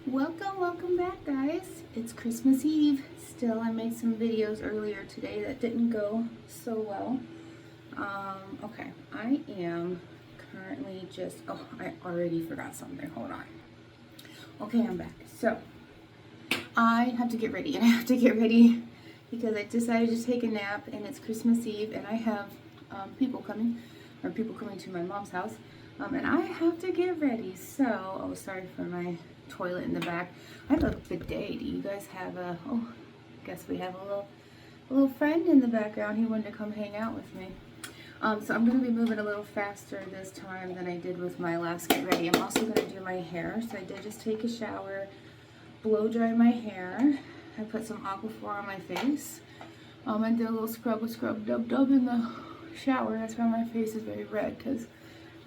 Welcome back, guys. It's Christmas Eve. Still, I made some videos earlier today that didn't go so well. Okay, I am currently I already forgot something. Hold on. Okay, I'm back. So, I have to get ready, and I have to get ready because I decided to take a nap, and it's Christmas Eve, and I have people coming to my mom's house, and I have to get ready. So, oh, sorry for my toilet in the back. I have a bidet. Do you guys have a? Oh, I guess we have a little friend in the background. He wanted to come hang out with me. So I'm going to be moving a little faster this time than I did with my last get ready. I'm also going to do my hair. So I did just take a shower, blow dry my hair. I put some Aquaphor on my face. I did a little scrub dub in the shower. That's why my face is very red, because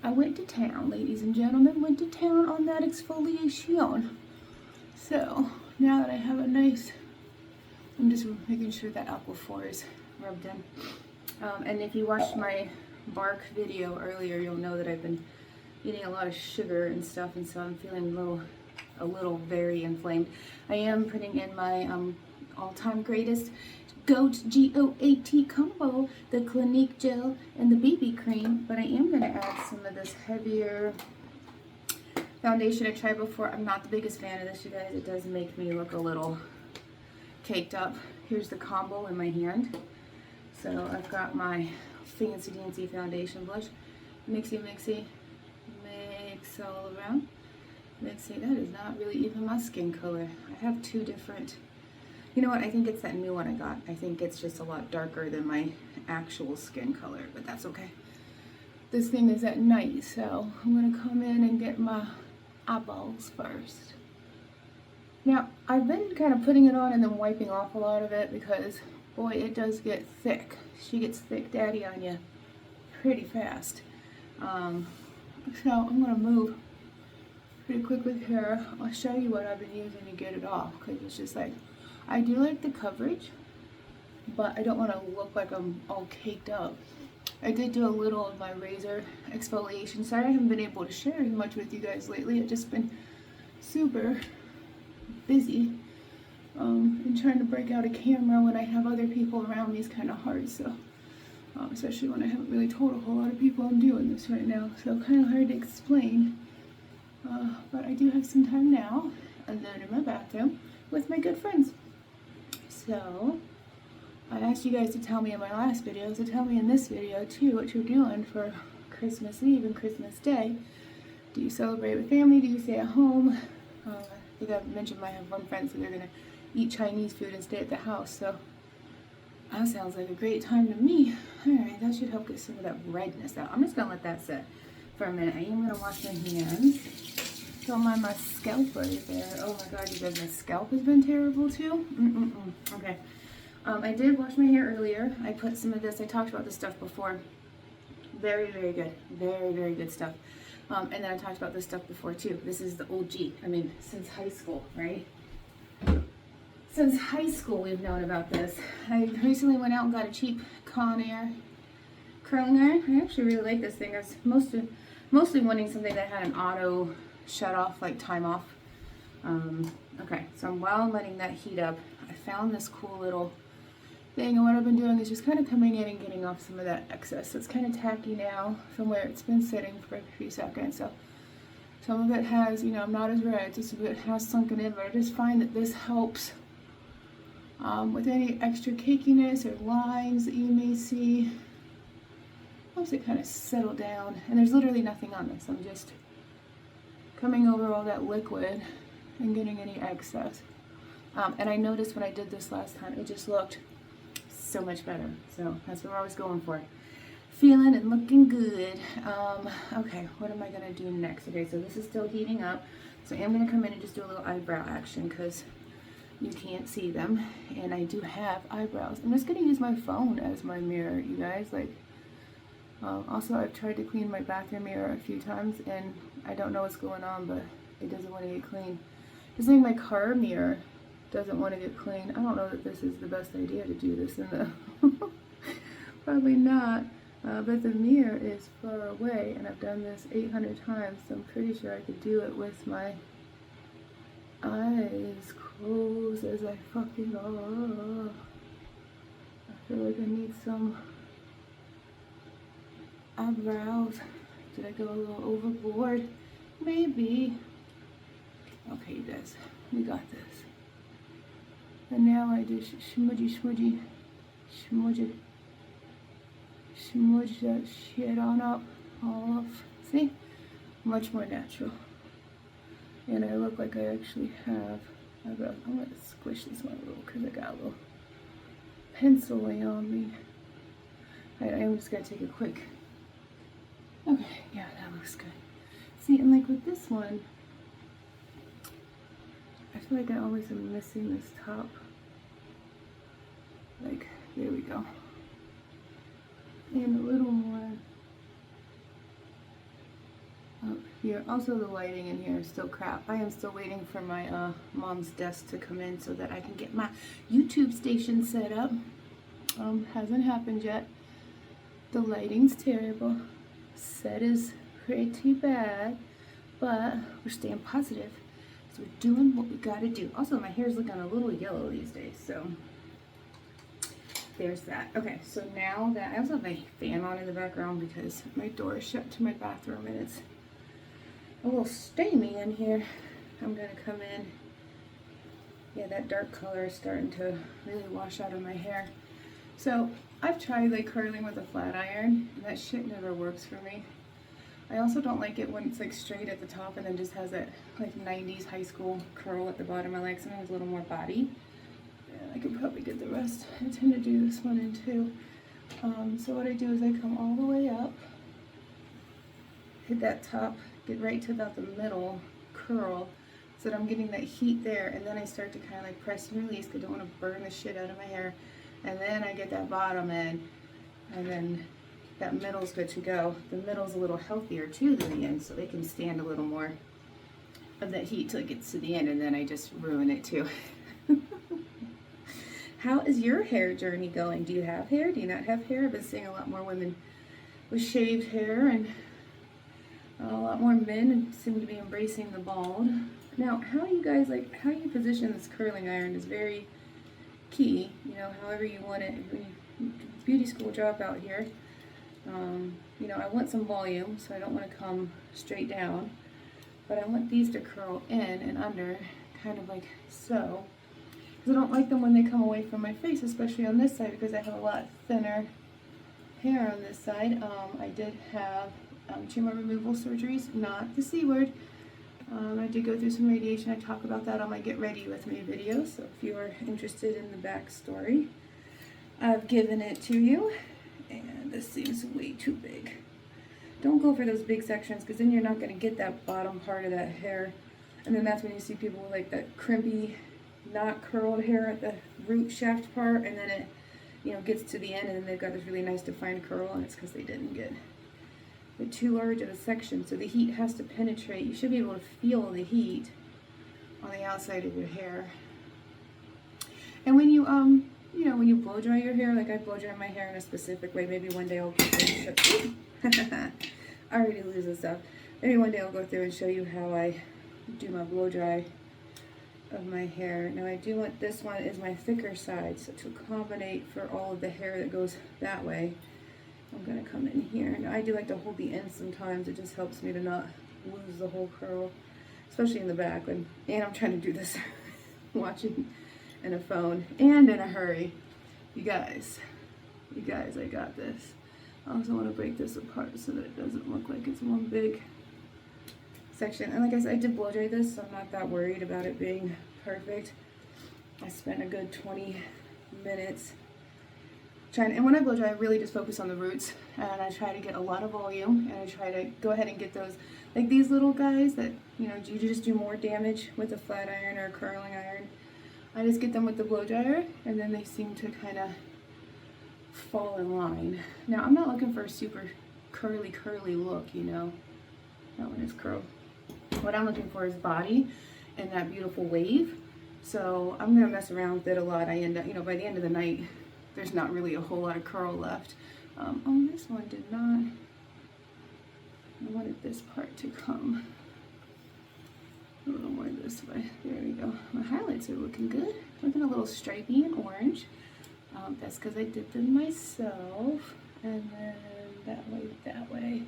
I went to town, ladies and gentlemen, went to town on that exfoliation. So now that I have a nice, I'm just making sure that Aquaphor is rubbed in. And if you watched my bark video earlier, you'll know that I've been eating a lot of sugar and stuff, and so I'm feeling a little very inflamed. I am putting in my all-time greatest GOAT, G-O-A-T combo, the Clinique gel and the BB cream, but I am going to add some of this heavier foundation I tried before. I'm not the biggest fan of this, you guys. It does make me look a little caked up. Here's the combo in my hand. So I've got my Fancy Dancy foundation blush. Mixy, mix all around. Mixy, that is not really even my skin color. I have two different, you know what, I think it's that new one I got. I think it's just a lot darker than my actual skin color, but that's okay. This thing is at night, so I'm gonna come in and get my eyeballs first. Now, I've been kind of putting it on and then wiping off a lot of it because, boy, it does get thick. She gets thick daddy on you pretty fast. So I'm gonna move pretty quick with her. I'll show you what I've been using to get it off, because it's just like, I do like the coverage, but I don't want to look like I'm all caked up. I did do a little of my razor exfoliation. Sorry I haven't been able to share as much with you guys lately. I've just been super busy. And trying to break out a camera when I have other people around me is kind of hard. So, especially when I haven't really told a whole lot of people I'm doing this right now. So kind of hard to explain. But I do have some time now, and then in my bathroom with my good friends. So, I asked you guys to tell me in my last video, so tell me in this video too what you're doing for Christmas Eve and Christmas Day. Do you celebrate with family? Do you stay at home? I think I mentioned I have one friend, so they're going to eat Chinese food and stay at the house, so that sounds like a great time to me. Alright, that should help get some of that redness out. I'm just going to let that sit for a minute. I am going to wash my hands. Don't mind my scalp right there. Oh my god, you guys, my scalp has been terrible too. Okay. I did wash my hair earlier. I put some of this, I talked about this stuff before. Very, very good. Very, very good stuff. And then I talked about this stuff before too. This is the OG. I mean, since high school, right? Since high school we've known about this. I recently went out and got a cheap Conair curling iron. I actually really like this thing. I was mostly wanting something that had an auto shut off, like time off. Okay, so while I'm letting that heat up, I found this cool little thing, and what I've been doing is just kind of coming in and getting off some of that excess. So it's kind of tacky now from where it's been sitting for a few seconds. So some of it has, you know, I'm not as red, just a bit has sunken in, but I just find that this helps with any extra cakiness or lines that you may see. Helps it kind of settle down, and there's literally nothing on this. I'm just coming over all that liquid and getting any excess. And I noticed when I did this last time, it just looked so much better. So that's what I was going for. Feeling and looking good. Okay, what am I gonna do next? Okay, so this is still heating up. So I'm gonna come in and just do a little eyebrow action because you can't see them. And I do have eyebrows. I'm just gonna use my phone as my mirror, you guys. Like, also, I've tried to clean my bathroom mirror a few times, and I don't know what's going on, but it doesn't want to get clean. Just like my car mirror doesn't want to get clean. I don't know that this is the best idea to do this in the... Probably not. But the mirror is far away, and I've done this 800 times, so I'm pretty sure I could do it with my who says I fucked it all up. I feel like I need some eyebrows. Did I go a little overboard? Maybe. Okay, you guys, we got this. And now I just smudge that shit on up, all off. See? Much more natural. And I look like I actually have eyebrows. I'm gonna squish this one a little because I got a little penciling on me. I'm just gonna take a quick. Okay, yeah, that looks good. See, and like with this one, I feel like I always am missing this top. Like, there we go. And a little more up here. Also, the lighting in here is still crap. I am still waiting for my mom's desk to come in so that I can get my YouTube station set up. Hasn't happened yet. The lighting's terrible. Set is pretty bad, but we're staying positive. So we're doing what we gotta do. Also, my hair's looking a little yellow these days, so there's that. Okay, so now that I also have my fan on in the background because my door is shut to my bathroom and it's a little steamy in here. I'm gonna come in. Yeah, that dark color is starting to really wash out of my hair. So I've tried like curling with a flat iron, and that shit never works for me. I also don't like it when it's like straight at the top and then just has that like 90s high school curl at the bottom. I like something with a little more body. And I could probably get the rest. I tend to do this one in too. So what I do is I come all the way up, hit that top, get right to about the middle curl so that I'm getting that heat there, and then I start to kind of like press and release because I don't want to burn the shit out of my hair. And then I get that bottom in, and then that middle's good to go. The middle's a little healthier too than the end, so they can stand a little more of that heat till it gets to the end, and then I just ruin it too. How is your hair journey going? Do you have hair? Do you not have hair? I've been seeing a lot more women with shaved hair, and a lot more men seem to be embracing the bald. Now, how you guys how you position this curling iron is very key. You know, however you want it. Beauty school dropout here. You know, I want some volume, so I don't want to come straight down, but I want these to curl in and under, kind of like so. Because I don't like them when they come away from my face, especially on this side, because I have a lot thinner hair on this side. I did have tumor removal surgeries, not the C word. I did go through some radiation. I talk about that on my Get Ready With Me video, so if you are interested in the backstory, I've given it to you. And this seems way too big. Don't go for those big sections, because then you're not going to get that bottom part of that hair. And then that's when you see people with like that crimpy, not curled hair at the root shaft part, and then it, you know, gets to the end, and then they've got this really nice defined curl, and it's because they didn't get too large of a section. So the heat has to penetrate. You should be able to feel the heat on the outside of your hair. And when you you know, when you blow dry your hair, like I blow dry my hair in a specific way. Maybe one day I'll go through and show I already lose this stuff. Maybe one day I'll go through and show you how I do my blow dry of my hair. Now I do want, this one is my thicker side, so to accommodate for all of the hair that goes that way, I'm gonna come in here. Now I do like to hold the end sometimes. It just helps me to not lose the whole curl, especially in the back. And I'm trying to do this watching in a phone and in a hurry. You guys, I got this. I also want to break this apart so that it doesn't look like it's one big section. And like I said, I did blow dry this, so I'm not that worried about it being perfect. I spent a good 20 minutes trying, and when I blow dry, I really just focus on the roots, and I try to get a lot of volume, and I try to go ahead and get those, like these little guys that, you know, you just do more damage with a flat iron or a curling iron. I just get them with the blow dryer, and then they seem to kind of fall in line. Now, I'm not looking for a super curly look, you know. That one is curl. What I'm looking for is body and that beautiful wave. So I'm gonna mess around with it a lot. I end up, you know, by the end of the night, there's not really a whole lot of curl left. Oh, this one did not. I wanted this part to come a little more this way. There we go. My highlighter highlights are looking good. Looking a little stripy and orange. That's because I did them myself. And then that way.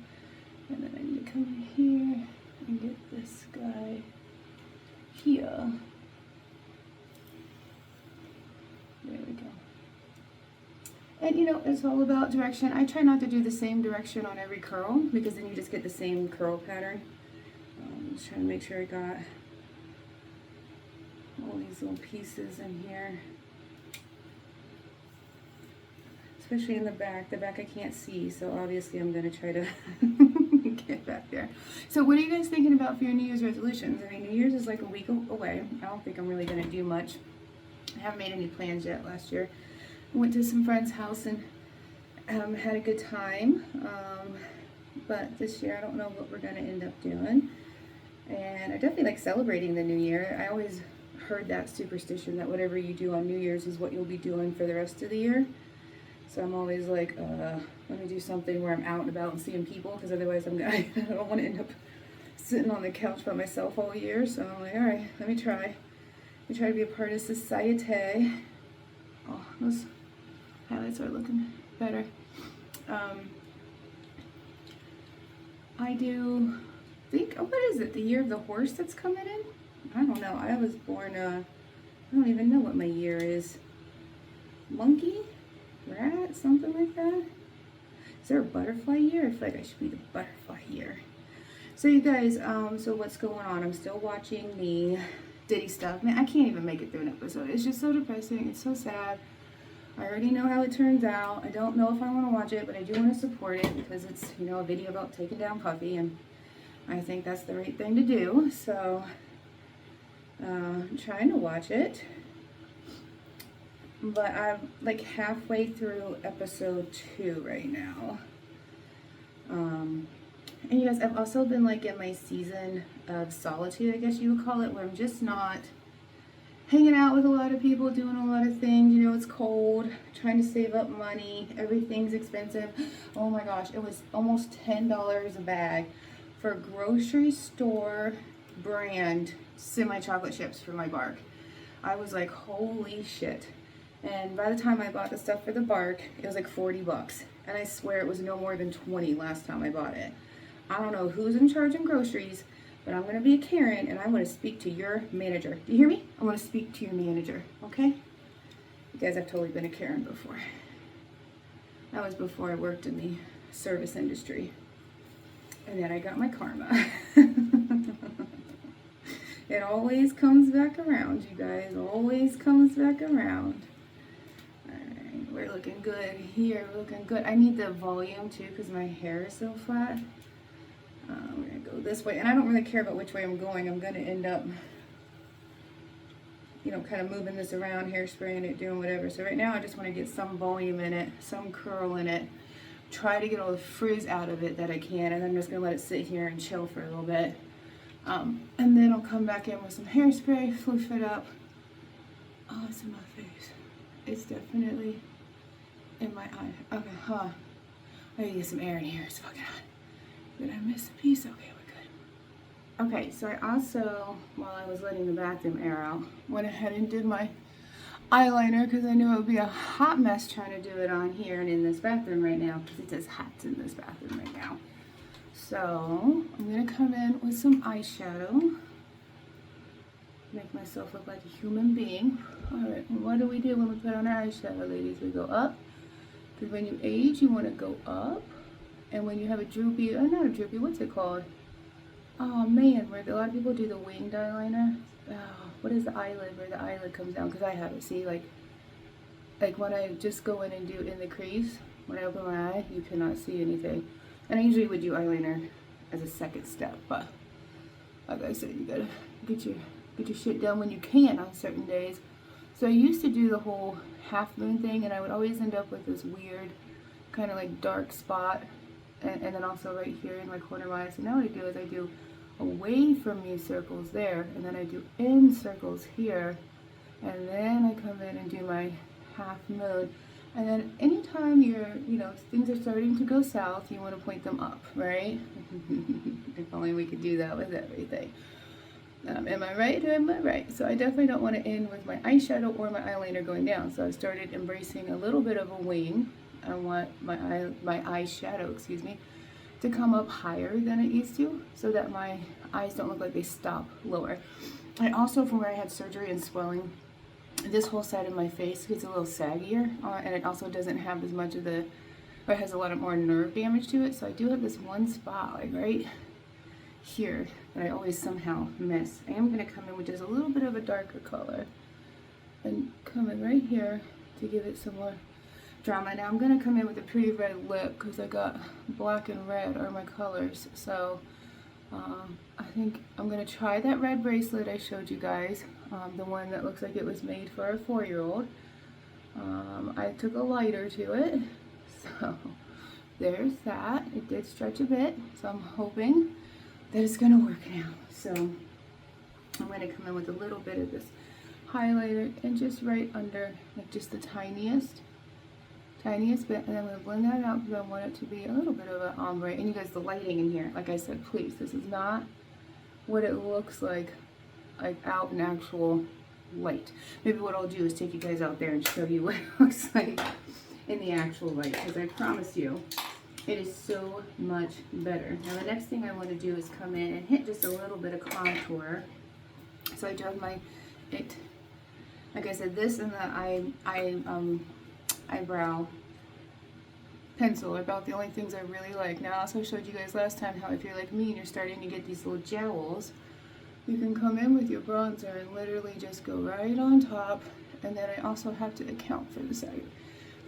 And then I need to come in here and get this guy here. There we go. And you know, it's all about direction. I try not to do the same direction on every curl because then you just get the same curl pattern. Just trying to make sure I got all these little pieces in here. Especially in the back. The back I can't see, so obviously I'm going to try to get back there. So what are you guys thinking about for your New Year's resolutions? I mean, New Year's is like a week away. I don't think I'm really going to do much. I haven't made any plans yet. Last year I went to some friend's house and had a good time. But this year I don't know what we're going to end up doing. And I definitely like celebrating the New Year. I always heard that superstition that whatever you do on New Year's is what you'll be doing for the rest of the year. So I'm always like, let me do something where I'm out and about and seeing people, because otherwise I don't want to end up sitting on the couch by myself all year. So I'm like, all right, let me try. Let me try to be a part of society. Oh, those highlights are looking better. I do think, oh, what is it? The year of the horse that's coming in? I don't know. I was born, I don't even know what my year is. Monkey? Rat? Something like that? Is there a butterfly year? I feel like I should be the butterfly year. So you guys, so what's going on? I'm still watching the Diddy stuff. Man, I can't even make it through an episode. It's just so depressing. It's so sad. I already know how it turns out. I don't know if I want to watch it, but I do want to support it because it's, you know, a video about taking down Puffy, and I think that's the right thing to do. So I'm trying to watch it. But I'm like halfway through episode 2 right now. And you guys, I've also been like in my season of solitude, I guess you would call it, where I'm just not hanging out with a lot of people, doing a lot of things. You know, it's cold, trying to save up money, everything's expensive. Oh my gosh, it was almost $10 a bag for grocery store brand semi-chocolate chips for my bark. I was like, holy shit. And by the time I bought the stuff for the bark, it was like 40 bucks. And I swear it was no more than 20 last time I bought it. I don't know who's in charge of groceries, but I'm going to be a Karen and I'm going to speak to your manager. Do you hear me? I'm going to speak to your manager, okay? You guys, I've totally been a Karen before. That was before I worked in the service industry. And then I got my karma. It always comes back around, you guys. Always comes back around. We're looking good here, we're looking good. I need the volume too because my hair is so flat. We're gonna go this way, and I don't really care about which way I'm going. I'm gonna end up, you know, kind of moving this around, hairspraying it, doing whatever. So right now I just want to get some volume in it, some curl in it, try to get all the frizz out of it that I can, and I'm just gonna let it sit here and chill for a little bit. And then I'll come back in with some hairspray, floof it up. Oh, it's in my face. It's definitely in my eye. Okay, I need to get some air in here. It's fucking hot. Did I miss a piece? Okay, we're good. Okay, so I also, while I was letting the bathroom air out, went ahead and did my eyeliner because I knew it would be a hot mess trying to do it on here and in this bathroom right now because it's as hot in this bathroom right now. So I'm gonna come in with some eyeshadow. Make myself look like a human being. Alright, and what do we do when we put on our eyeshadow, ladies? We go up. Because when you age, you want to go up. And when you have a droopy, not a droopy, what's it called? Oh man, where a lot of people do the winged eyeliner. Oh, what is the eyelid, where the eyelid comes down? Because I have it, see, like when I just go in and do in the crease, when I open my eye, you cannot see anything. And I usually would do eyeliner as a second step, but like I said, you gotta get your shit done when you can on certain days. So I used to do the whole half moon thing, and I would always end up with this weird kind of like dark spot, and then also right here in my corner of my eye. So now what I do is I do away from me circles there, and then I do in circles here, and then I come in and do my half moon. And then anytime you're, you know, things are starting to go south, you want to point them up, right? If only we could do that with everything. Am I right or am I right? So I definitely don't want to end with my eyeshadow or my eyeliner going down. So I started embracing a little bit of a wing. I want my eyeshadow, excuse me, to come up higher than it used to, so that my eyes don't look like they stop lower. I also, from where I had surgery and swelling, this whole side of my face gets a little saggier, and it also doesn't have as much of the, or it has a lot of more nerve damage to it. So I do have this one spot, like right here, that I always somehow miss. I am going to come in with just a little bit of a darker color and come in right here to give it some more drama. Now I'm going to come in with a pretty red lip because I got black and red are my colors. So I think I'm going to try that red bracelet I showed you guys, the one that looks like it was made for a 4-year-old. I took a lighter to it, so there's that. It did stretch a bit, so I'm hoping that it's going to work now. So I'm going to come in with a little bit of this highlighter and just right under, like just the tiniest bit, and I'm going to blend that out because I want it to be a little bit of an ombre. And you guys, the lighting in here, like I said, please, this is not what it looks like out in actual light. Maybe what I'll do is take you guys out there and show you what it looks like in the actual light, because I promise you, it is so much better. Now the next thing I want to do is come in and hit just a little bit of contour. So I do have my, like I said, this and the eyebrow pencil are about the only things I really like. Now I also showed you guys last time how if you're like me and you're starting to get these little jowls, you can come in with your bronzer and literally just go right on top. And then I also have to account for the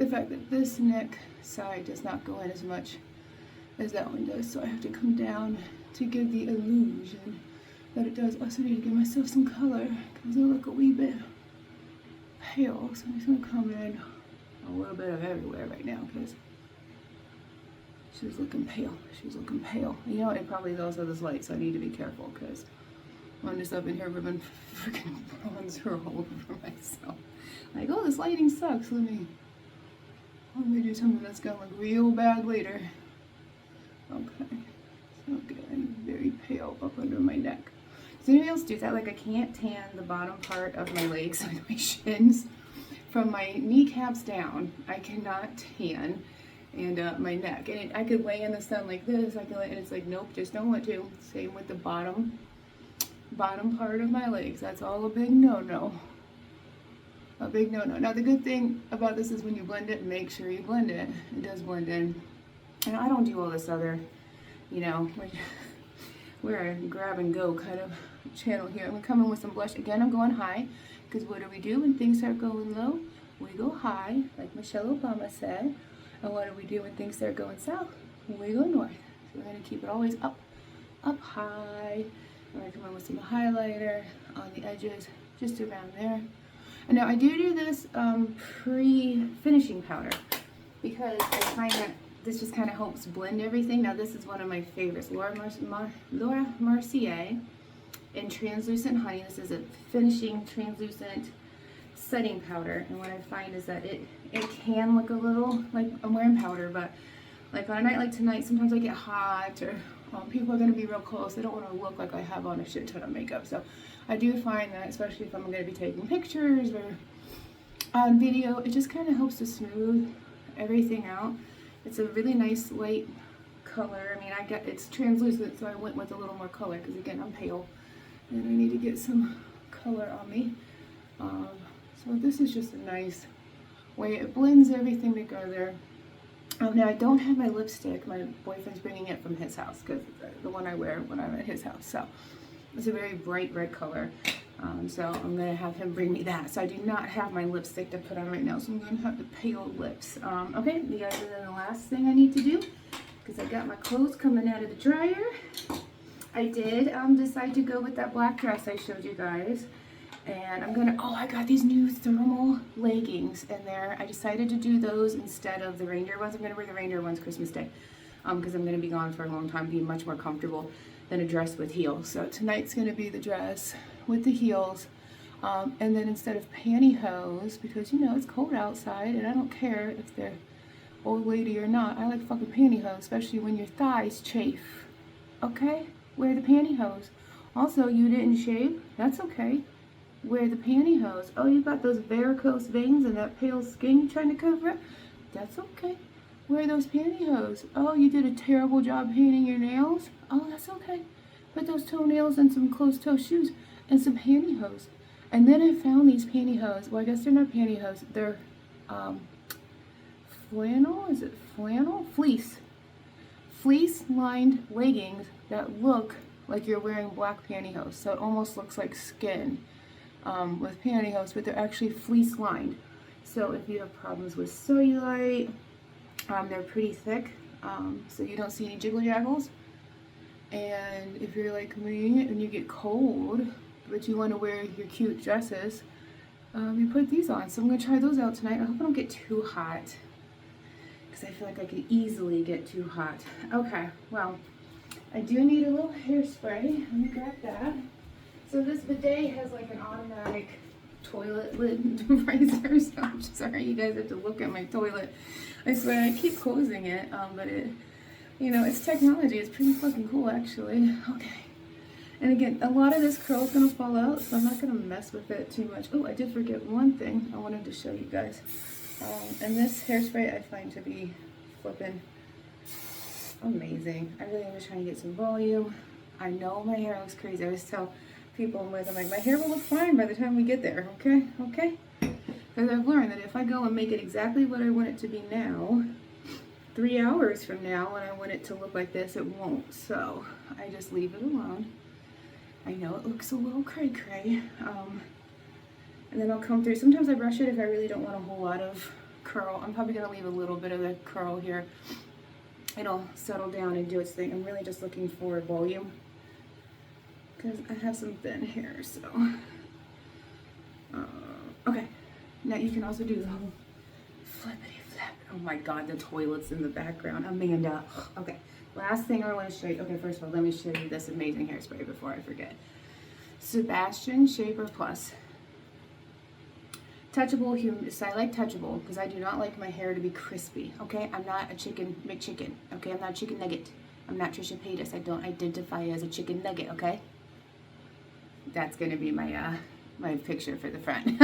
fact that this neck side does not go in as much as that one does. So I have to come down to give the illusion that it does. I also need to give myself some color because I look a wee bit pale. So I'm just going to come in a little bit of everywhere right now because she's looking pale. She's looking pale. You know, it probably is also this light, so I need to be careful because I'm just up in here rubbing freaking bronzer all over myself. Like, oh, this lighting sucks. Let me do something that's gonna look real bad later. Okay, so getting very pale up under my neck. Does anybody else do that? Like, I can't tan the bottom part of my legs, like my shins, from my kneecaps down. I cannot tan, and my neck. And I could lay in the sun like this. I could lay, and it's like, nope, just don't want to. Same with the bottom part of my legs. That's all a big no-no. A big no-no. Now the good thing about this is when you blend it, make sure you blend it. It does blend in. And I don't do all this other, you know, we're a grab and go kind of channel here. I'm gonna come in with some blush. Again, I'm going high, because what do we do when things start going low? We go high, like Michelle Obama said. And what do we do when things start going south? We go north. So we're gonna keep it always up high. I'm gonna come in with some highlighter on the edges, just around there. And now I do this pre-finishing powder because I find that this just kind of helps blend everything. Now this is one of my favorites, Laura Mercier in Translucent Honey. This is a finishing translucent setting powder, and what I find is that it can look a little like I'm wearing powder, but like on a night like tonight, sometimes I get hot or people are going to be real close. I don't want to look like I have on a shit ton of makeup. So I do find that, especially if I'm going to be taking pictures or on video, it just kind of helps to smooth everything out. It's a really nice light color. I mean, it's translucent, so I went with a little more color because again, I'm pale and I need to get some color on me. So this is just a nice way it blends everything together. Now I don't have my lipstick. My boyfriend's bringing it from his house because the one I wear when I'm at his house. So it's a very bright red color. So I'm going to have him bring me that. So I do not have my lipstick to put on right now. So I'm going to have the pale lips. Okay, you guys, and then the last thing I need to do, because I got my clothes coming out of the dryer, I did decide to go with that black dress I showed you guys. And I'm gonna, I got these new thermal leggings in there. I decided to do those instead of the reindeer ones. I'm gonna wear the reindeer ones Christmas Day because I'm gonna be gone for a long time, being much more comfortable than a dress with heels. So tonight's gonna be the dress with the heels. And then instead of pantyhose, because you know it's cold outside and I don't care if they're old lady or not, I like fucking pantyhose, especially when your thighs chafe. Okay? Wear the pantyhose. Also, you didn't shave. That's okay. Wear the pantyhose. Oh, you got those varicose veins and that pale skin you're trying to cover up. That's okay. Wear those pantyhose. Oh, you did a terrible job painting your nails. Oh, that's okay. Put those toenails and some closed-toe shoes and some pantyhose. And then I found these pantyhose. Well, I guess they're not pantyhose. They're flannel. Is it flannel? Fleece. Fleece-lined leggings that look like you're wearing black pantyhose. So it almost looks like skin with pantyhose, but they're actually fleece-lined. So if you have problems with cellulite, they're pretty thick, so you don't see any jiggle jaggles. And if you're like me and you get cold, but you want to wear your cute dresses, you put these on. So I'm going to try those out tonight. I hope I don't get too hot, because I feel like I could easily get too hot. Okay, well, I do need a little hairspray. Let me grab that. So this bidet has like an automatic toilet lid riser, so I'm sorry you guys have to look at my toilet. I swear I keep closing it, but it, you know, it's technology. It's pretty fucking cool, actually. Okay. And again, a lot of this curl is going to fall out, so I'm not going to mess with it too much. Oh, I did forget one thing I wanted to show you guys. And this hairspray I find to be flippin' amazing. I really am just trying to get some volume. I know my hair looks crazy. I always tell people I'm with, I'm like, my hair will look fine by the time we get there, okay? Okay? Because I've learned that if I go and make it exactly what I want it to be now, 3 hours from now, when I want it to look like this, it won't. So I just leave it alone. I know it looks a little cray-cray. And then I'll come through. Sometimes I brush it if I really don't want a whole lot of curl. I'm probably going to leave a little bit of the curl here. It'll settle down and do its thing. I'm really just looking for volume, because I have some thin hair, so. Okay, now you can also do the whole flippity flap. Oh my God, the toilet's in the background. Amanda. Okay, last thing I want to show you. Okay, first of all, let me show you this amazing hairspray before I forget. Sebastian Shaper Plus. Touchable, so I like touchable because I do not like my hair to be crispy, okay? I'm not a chicken McChicken, okay? I'm not a chicken nugget. I'm not Trisha Paytas. I don't identify as a chicken nugget, okay? That's going to be my my picture for the front.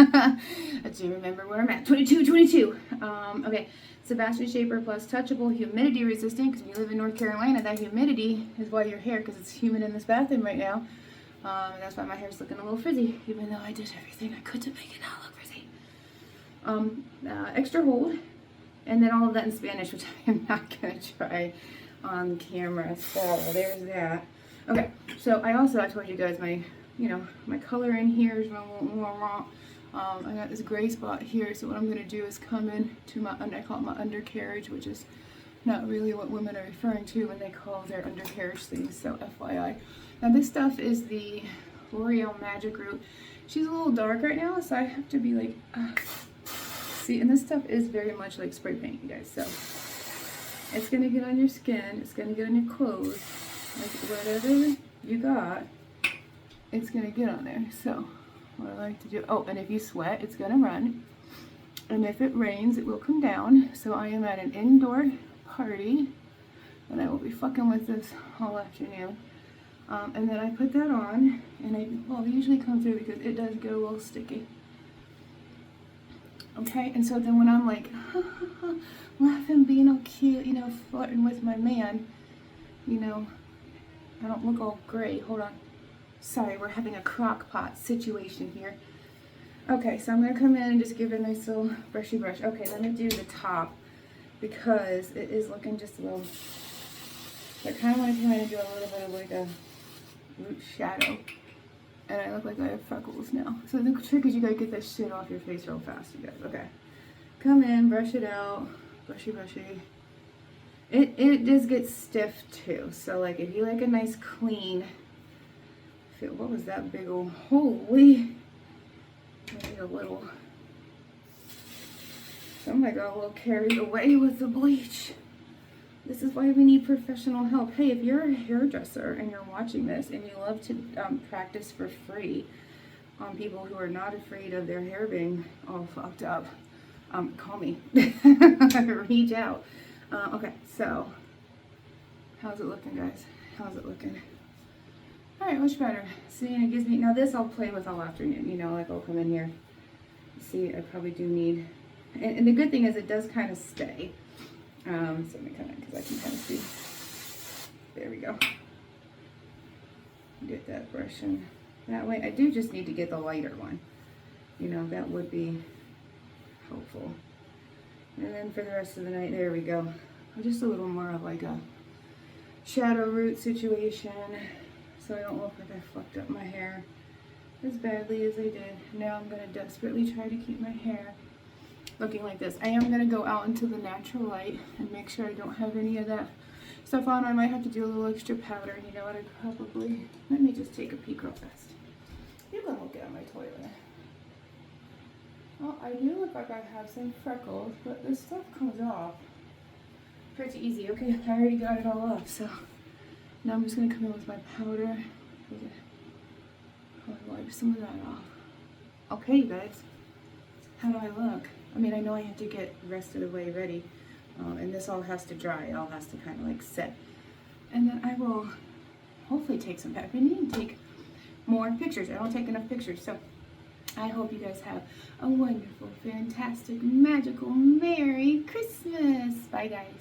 Let's see, remember where I'm at. 22. Okay, Sebastian Shaper Plus Touchable, humidity resistant, because when you live in North Carolina, that humidity is why your hair, because it's humid in this bathroom right now. And that's why my hair's looking a little frizzy, even though I did everything I could to make it not look frizzy. Extra hold, and then all of that in Spanish, which I am not going to try on camera. So there's that. Okay, so I told you guys my, my color in here is wrong. I got this gray spot here, so what I'm going to do is come in to my, I call it my undercarriage, which is not really what women are referring to when they call their undercarriage things, so FYI. Now this stuff is the L'Oreal Magic Root. She's a little dark right now, so I have to be like, see, and this stuff is very much like spray paint, you guys, so it's going to get on your skin, it's going to get on your clothes, like whatever you got, it's going to get on there. So what I like to do, oh, and if you sweat, it's going to run, and if it rains, it will come down. So I am at an indoor party, and I will be fucking with this all afternoon. And then I put that on, and they usually come through because it does get a little sticky. Okay, and so then when I'm like, laughing, being all cute, flirting with my man, I don't look all gray. Hold on. Sorry, we're having a crock pot situation here. Okay, so I'm going to come in and just give it a nice little brushy brush. Okay, let me do the top, because it is looking just a little, I kind of want to come in and do a little bit of like a root shadow, and I look like I have freckles now. So the trick is you gotta get that shit off your face real fast, you guys. Okay, come in, brush it out, brushy. It does get stiff too, so like if you like a nice clean, what was that big old, holy, I need a little, somebody got a little carried away with the bleach. This is why we need professional help. Hey, if you're a hairdresser and you're watching this and you love to practice for free on people who are not afraid of their hair being all fucked up, call me. Reach out. Okay, so how's it looking, guys? How's it looking? Alright, much better. See, and it gives me, now this I'll play with all afternoon, you know, like I'll come in here. See, I probably do need, and the good thing is it does kind of stay. So let me kind of, because I can kind of see. There we go. Get that brush in that way. I do just need to get the lighter one. You know, that would be helpful. And then for the rest of the night, there we go. Just a little more of like a shadow root situation, so I don't look like I fucked up my hair as badly as I did. Now I'm going to desperately try to keep my hair looking like this. I am going to go out into the natural light and make sure I don't have any of that stuff on. I might have to do a little extra powder. You know what, I probably, let me just take a peek real fast. You're going to look at my toilet. Well, I do look like I have some freckles, but this stuff comes off pretty easy. Okay, I already got it all off, so now I'm just going to come in with my powder. I'll wipe some of that off. Okay, you guys, how do I look? I mean, I know I have to get the rest of the way ready, and this all has to dry. It all has to kind of like set. And then I will hopefully take some back. I need to take more pictures. I don't take enough pictures, so I hope you guys have a wonderful, fantastic, magical, Merry Christmas. Bye, guys.